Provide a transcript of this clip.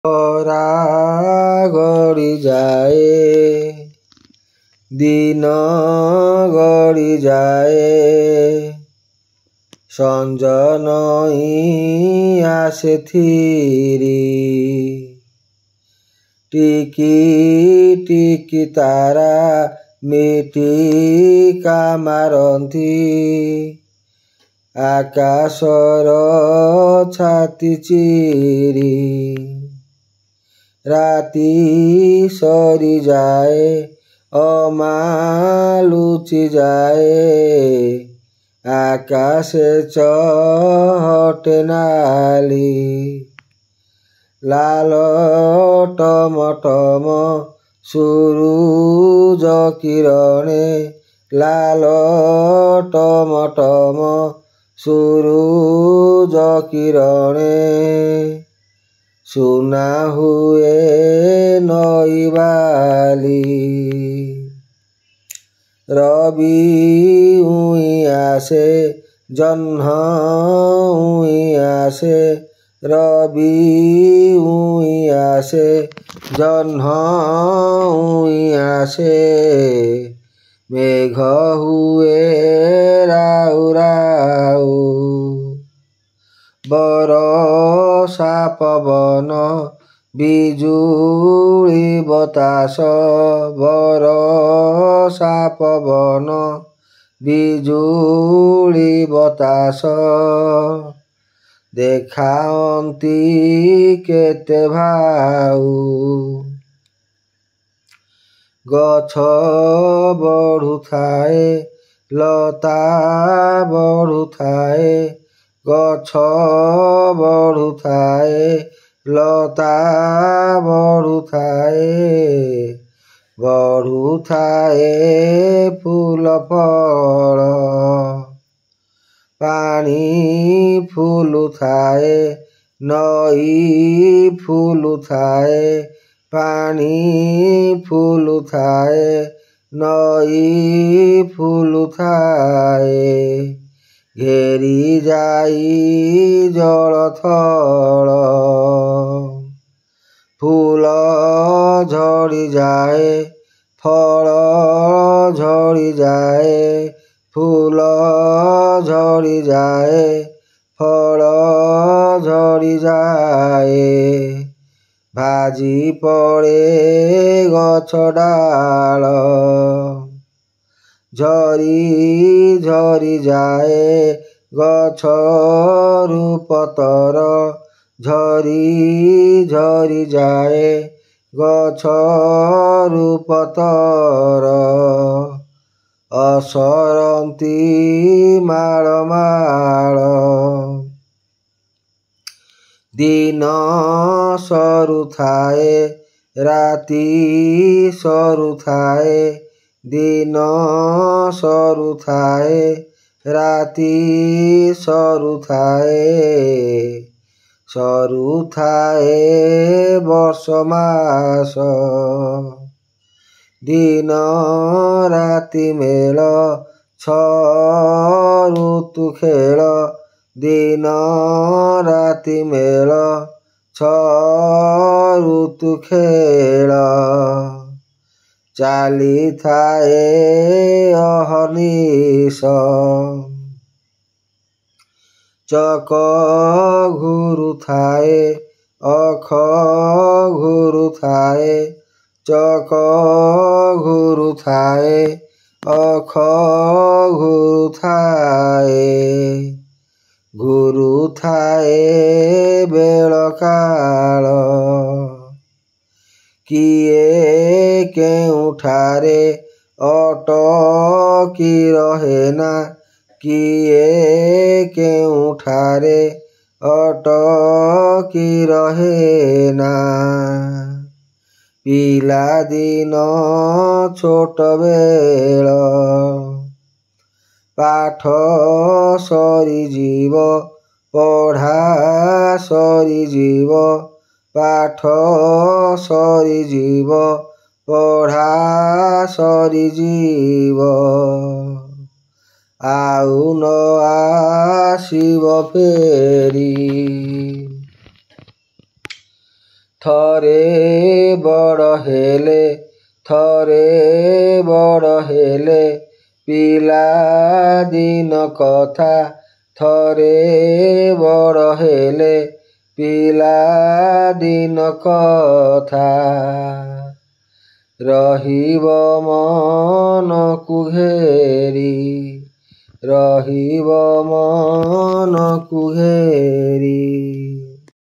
ଖରା ଗଡ଼ିଯାଏ ଦିନ ଗଡ଼ିଯାଏ ସଞ୍ଜ ନଇଁ ଆସେ ଥିରି ଟିକି ଟିକି ତାରା ମିଟିକା ମାରନ୍ତି ଆକାଶର ଛାତି ଚିରି ରାତି ସରିଯାଏ ଅମାଲୁଚି ଯାଏ ଆକାଶେ ଚହଟେ ନାଲି ଲାଲ ଟମଟମ ସୂରୁଜ କିରଣେ ଲାଲ ଟମଟମ ସୂରୁଜ କିରଣେ ସୁନା ହୁଏ ନଈବାଲି ରବି ଉଇଁ ଆସେ ଜହ୍ନ ଉଇଁ ଆସେ ରବି ଉଇଁ ଆସେ ଜହ୍ନ ଉଇଁ ଆସେ ମେଘ ହୁଏ ରାଉ ରାଉ ବରଷା ପବନ ବିଜୁଳି ବତାସ ବରଷା ପବନ ବିଜୁଳି ବତାସ ଦେଖାଅନ୍ତି କେତେ ଭାଉ ଗଛ ବଢ଼ୁଥାଏ ଲତା ବଢ଼ୁଥାଏ ଗଛ ବଢ଼ୁଥାଏ ଲତା ବଢ଼ୁଥାଏ ବଢ଼ୁଥାଏ ଫୁଲ ଫଳ ପାଣି ଫୁଲୁଥାଏ ନଈ ଫୁଲୁଥାଏ ପାଣି ଫୁଲୁଥାଏ ନଈ ଫୁଲୁଥାଏ ଘେରି ଯାଇ ଜଳଥଳ ଫୁଲ ଝଡ଼ିଯାଏ ଫଳ ଝଡ଼ିଯାଏ ଫୁଲ ଝଡ଼ିଯାଏ ଫଳ ଝଡ଼ିଯାଏ ଭାଜି ପଡ଼େ ଗଛ ଡାଳ ଝରି ଝରି ଯାଏ ଗଛରୁ ପତର ଝରି ଝରି ଯାଏ ଗଛରୁ ପତର ଅସରନ୍ତି ମାଳ ମାଳ ଦିନ ସରୁଥାଏ ରାତି ସରୁଥାଏ ଦିନ ସରୁଥାଏ ରାତି ସରୁଥାଏ ସରୁଥାଏ ବର୍ଷ ମାସ ଦିନ ରାତି ମେଳ ଛଅ ଋତୁ ଖେଳ ଦିନ ରାତି ମେଳ ଛଅ ଋତୁ ଖେଳ ଚାଲିଥାଏ ଅହର୍ନିଶ ଚକ ଘୁରୁଥାଏ ଅଖ ଘୁରୁଥାଏ ଚକ ଘୁରୁଥାଏ ଅଖ ଘୁରୁଥାଏ ଘୁରୁଥାଏ ବେଳକାଳ କିଏ କେଉଁଠାରେ ଅଟକି ରହେନା କିଏ କେଉଁଠାରେ ଅଟକି ରହେନା ପିଲାଦିନ ଛୋଟବେଳ ପାଠ ସରିଯିବ ପଢ଼ା ସରିଯିବ ପାଠ ସରିଯିବ ପଢ଼ା ସରିଯିବ ଆଉ ନ ଆସିବ ଫେରି ଥରେ ବଡ଼ ହେଲେ ପିଲାଦିନ କଥା ଥରେ ବଡ଼ ହେଲେ ପିଲାଦିନ କଥା ରହିବ ମନକୁ ଘେରି